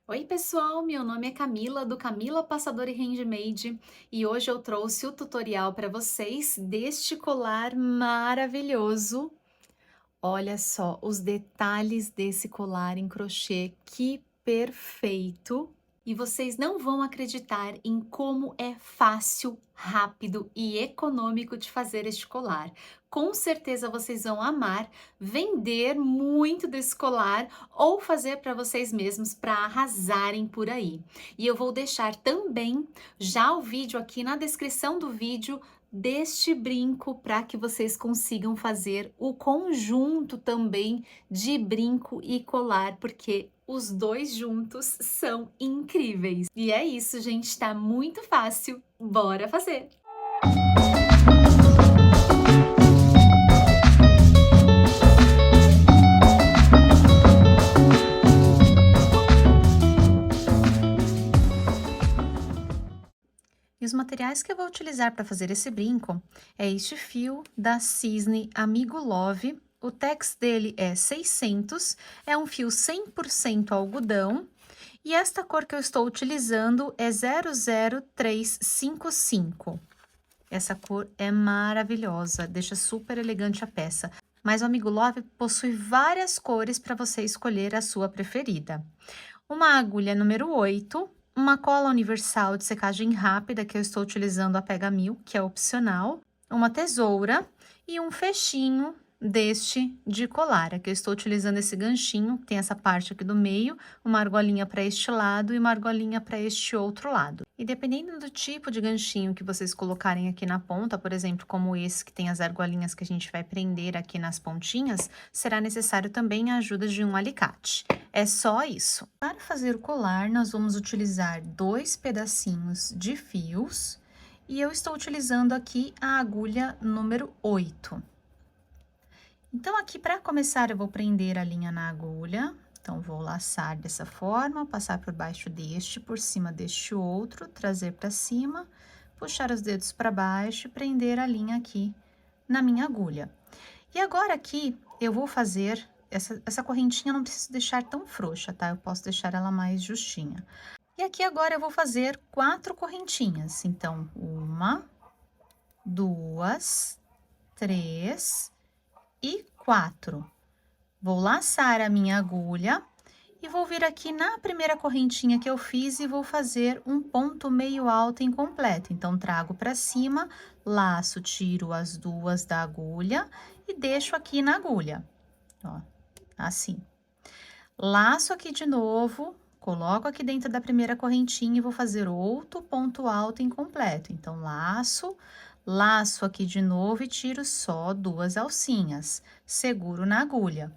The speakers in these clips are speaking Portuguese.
Oi, pessoal! Meu nome é Camila, do Camila Passador e Handmade, e hoje eu trouxe o tutorial para vocês deste colar maravilhoso. Olha só os detalhes desse colar em crochê, que perfeito! E vocês não vão acreditar em como é fácil, rápido e econômico de fazer este colar. Com certeza vocês vão amar vender muito desse colar ou fazer para vocês mesmos para arrasarem por aí. E eu vou deixar também já o vídeo aqui na descrição do vídeo deste brinco para que vocês consigam fazer o conjunto também de brinco e colar, porque os dois juntos são incríveis. E é isso, gente, tá muito fácil. Bora fazer! E os materiais que eu vou utilizar para fazer esse brinco é este fio da Cisne Amigo Love. O tex dele é 600, é um fio 100% algodão. E esta cor que eu estou utilizando é 00355. Essa cor é maravilhosa, deixa super elegante a peça. Mas o Amigo Love possui várias cores para você escolher a sua preferida. Uma agulha número 8, uma cola universal de secagem rápida, que eu estou utilizando a Pega 1000, que é opcional, uma tesoura e um fechinho deste de colar. Aqui eu estou utilizando esse ganchinho, tem essa parte aqui do meio, uma argolinha para este lado e uma argolinha para este outro lado. E dependendo do tipo de ganchinho que vocês colocarem aqui na ponta, por exemplo, como esse que tem as argolinhas que a gente vai prender aqui nas pontinhas, será necessário também a ajuda de um alicate. É só isso. Para fazer o colar, nós vamos utilizar 2 pedacinhos de fios e eu estou utilizando aqui a agulha número 8. Então, aqui para começar, eu vou prender a linha na agulha. Então, vou laçar dessa forma, passar por baixo deste, por cima deste outro, trazer para cima, puxar os dedos para baixo e prender a linha aqui na minha agulha. E agora aqui, eu vou fazer, essa correntinha não preciso deixar tão frouxa, tá? Eu posso deixar ela mais justinha. E aqui agora eu vou fazer 4 correntinhas. Então, 1, 2, 3 e 4. Vou laçar a minha agulha e vou vir aqui na primeira correntinha que eu fiz e vou fazer um ponto meio alto incompleto. Então, trago para cima, laço, tiro as duas da agulha e deixo aqui na agulha, ó, assim. Laço aqui de novo, coloco aqui dentro da primeira correntinha e vou fazer outro ponto alto incompleto. Então, laço aqui de novo e tiro só 2 alcinhas, seguro na agulha.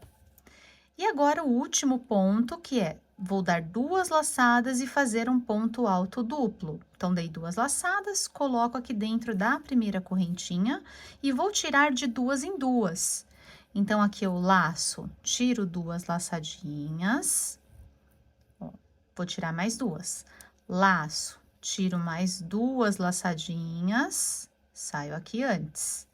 E agora o último ponto, que é, vou dar 2 laçadas e fazer um ponto alto duplo. Então, dei 2 laçadas, coloco aqui dentro da primeira correntinha e vou tirar de 2 em 2. Então, aqui eu laço, tiro 2 laçadinhas, ó, vou tirar mais 2. Laço, tiro mais 2 laçadinhas, saio aqui antes.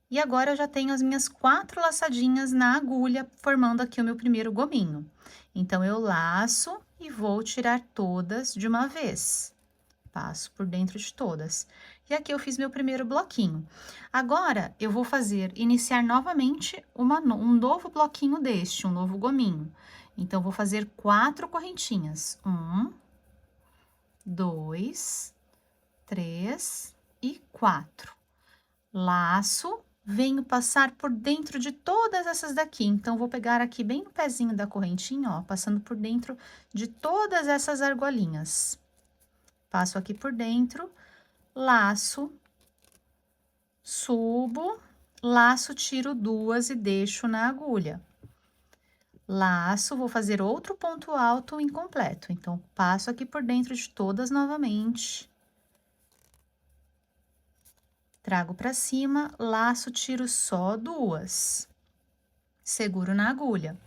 E agora, eu já tenho as minhas 4 laçadinhas na agulha, formando aqui o meu primeiro gominho. Então, eu laço e vou tirar todas de uma vez. Passo por dentro de todas. E aqui eu fiz meu primeiro bloquinho. Agora, eu vou iniciar novamente um novo bloquinho deste, um novo gominho. Então, vou fazer 4 correntinhas. 1, 2, 3 e 4. Laço. Venho passar por dentro de todas essas daqui. Então, vou pegar aqui bem no pezinho da correntinha, ó, passando por dentro de todas essas argolinhas. Passo aqui por dentro, laço, subo, laço, tiro 2 e deixo na agulha. Laço, vou fazer outro ponto alto incompleto. Então, passo aqui por dentro de todas novamente. Trago para cima, laço, tiro só 2. Seguro na agulha.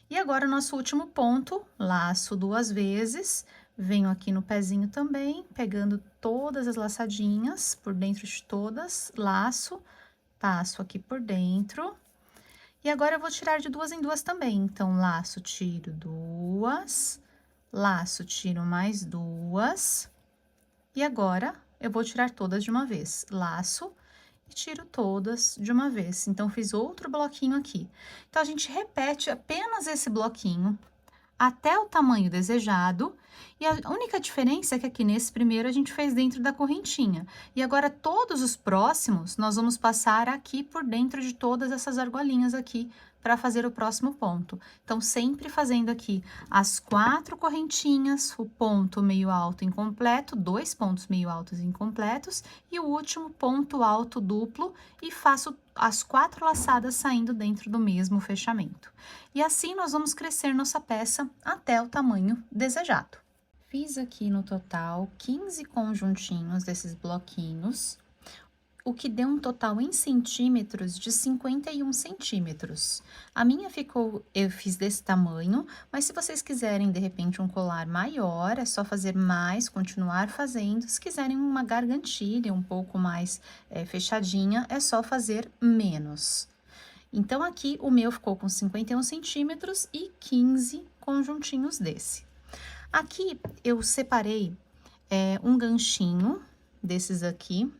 E agora, o nosso último ponto, laço 2 vezes, venho aqui no pezinho também, pegando todas as laçadinhas por dentro de todas, laço, passo aqui por dentro. E agora, eu vou tirar de 2 em 2 também. Então, laço, tiro 2, laço, tiro mais 2, e agora eu vou tirar todas de uma vez. Laço e tiro todas de uma vez. Então, fiz outro bloquinho aqui. Então, a gente repete apenas esse bloquinho até o tamanho desejado, e a única diferença é que aqui nesse primeiro a gente fez dentro da correntinha. E agora todos os próximos nós vamos passar aqui por dentro de todas essas argolinhas aqui para fazer o próximo ponto. Então, sempre fazendo aqui as 4 correntinhas, o ponto meio alto incompleto, 2 pontos meio altos incompletos e o último ponto alto duplo, e faço as 4 laçadas saindo dentro do mesmo fechamento. E assim nós vamos crescer nossa peça até o tamanho desejado. Fiz aqui no total 15 conjuntinhos desses bloquinhos, o que deu um total em centímetros de 51 centímetros. A minha ficou, eu fiz desse tamanho, mas se vocês quiserem, de repente, um colar maior, é só fazer mais, continuar fazendo. Se quiserem uma gargantilha um pouco mais fechadinha, é só fazer menos. Então, aqui o meu ficou com 51 centímetros e 15 conjuntinhos desse. Aqui eu separei um ganchinho desses aqui,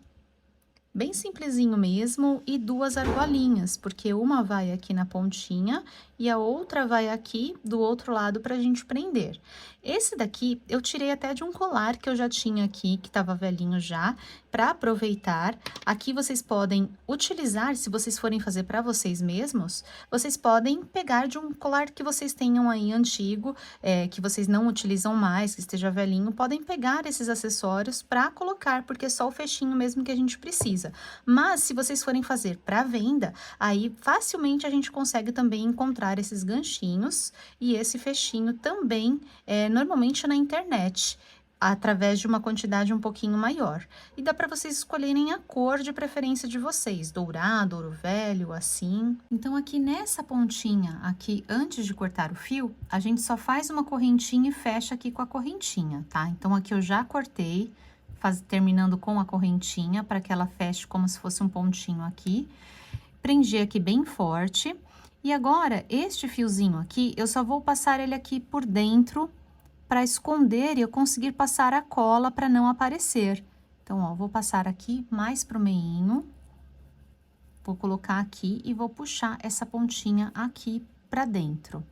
bem simplesinho mesmo, e 2 argolinhas, porque uma vai aqui na pontinha e a outra vai aqui do outro lado pra gente prender. Esse daqui eu tirei até de um colar que eu já tinha aqui, que tava velhinho já, para aproveitar. Aqui vocês podem utilizar, se vocês forem fazer para vocês mesmos, vocês podem pegar de um colar que vocês tenham aí antigo, que vocês não utilizam mais, que esteja velhinho, podem pegar esses acessórios para colocar, porque é só o fechinho mesmo que a gente precisa. Mas se vocês forem fazer para venda, aí facilmente a gente consegue também encontrar esses ganchinhos e esse fechinho também, normalmente na internet, através de uma quantidade um pouquinho maior. E dá para vocês escolherem a cor de preferência de vocês, dourado, ouro velho, assim. Então, aqui nessa pontinha, aqui antes de cortar o fio, a gente só faz uma correntinha e fecha aqui com a correntinha, tá? Então, aqui eu já cortei, terminando com a correntinha, para que ela feche como se fosse um pontinho aqui. Prendi aqui bem forte. E agora, este fiozinho aqui, eu só vou passar ele aqui por dentro, para esconder e eu conseguir passar a cola para não aparecer. Então, ó, vou passar aqui mais pro meinho, vou colocar aqui e vou puxar essa pontinha aqui para dentro.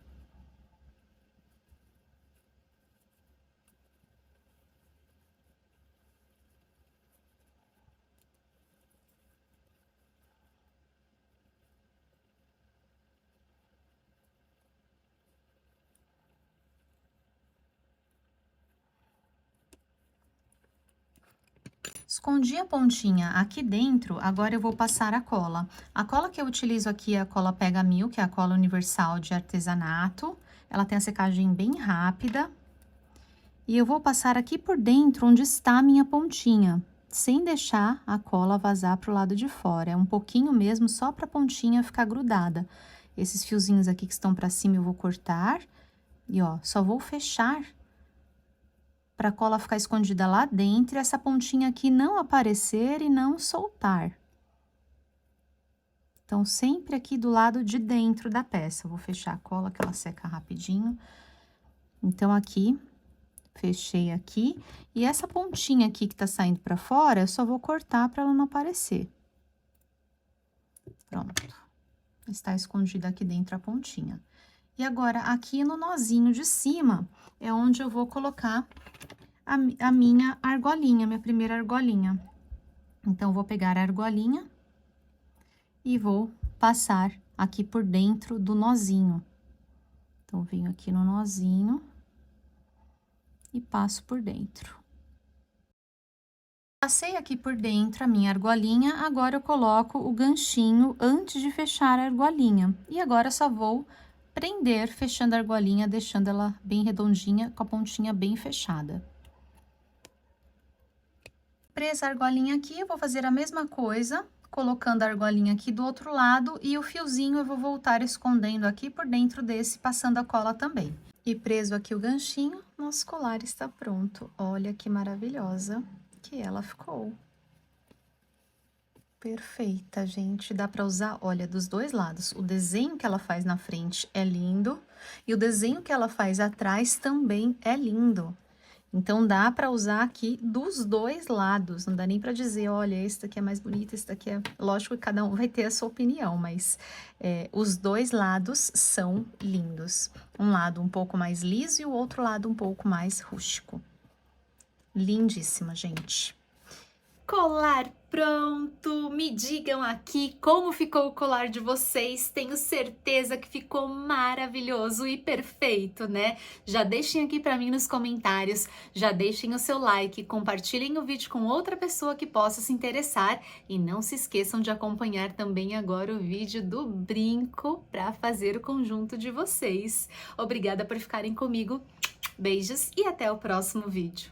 Escondi a pontinha aqui dentro, agora eu vou passar a cola. A cola que eu utilizo aqui é a cola Pega Mil, que é a cola universal de artesanato. Ela tem a secagem bem rápida. E eu vou passar aqui por dentro, onde está a minha pontinha, sem deixar a cola vazar pro lado de fora. É um pouquinho mesmo, só pra pontinha ficar grudada. Esses fiozinhos aqui que estão pra cima eu vou cortar. E, ó, só vou fechar para a cola ficar escondida lá dentro e essa pontinha aqui não aparecer e não soltar. Então, sempre aqui do lado de dentro da peça. Eu vou fechar a cola, que ela seca rapidinho. Então, aqui, fechei aqui. E essa pontinha aqui que tá saindo para fora, eu só vou cortar para ela não aparecer. Pronto. Está escondida aqui dentro a pontinha. E agora, aqui no nozinho de cima, é onde eu vou colocar a minha argolinha, minha primeira argolinha. Então, vou pegar a argolinha e vou passar aqui por dentro do nozinho. Então, venho aqui no nozinho e passo por dentro. Passei aqui por dentro a minha argolinha, agora eu coloco o ganchinho antes de fechar a argolinha. E agora só vou prender, fechando a argolinha, deixando ela bem redondinha, com a pontinha bem fechada. Presa a argolinha aqui, eu vou fazer a mesma coisa, colocando a argolinha aqui do outro lado e o fiozinho eu vou voltar escondendo aqui por dentro desse, passando a cola também. E preso aqui o ganchinho, nosso colar está pronto. Olha que maravilhosa que ela ficou. Perfeita, gente. Dá pra usar, olha, dos dois lados. O desenho que ela faz na frente é lindo e o desenho que ela faz atrás também é lindo. Então dá pra usar aqui dos dois lados. Não dá nem pra dizer, olha, esse daqui é mais bonito, esse daqui é. Lógico que cada um vai ter a sua opinião, mas os dois lados são lindos. Um lado um pouco mais liso e o outro lado um pouco mais rústico. Lindíssima, gente. Colar pronto! Me digam aqui como ficou o colar de vocês. Tenho certeza que ficou maravilhoso e perfeito, né? Já deixem aqui para mim nos comentários, já deixem o seu like, compartilhem o vídeo com outra pessoa que possa se interessar e não se esqueçam de acompanhar também agora o vídeo do brinco para fazer o conjunto de vocês. Obrigada por ficarem comigo. Beijos e até o próximo vídeo.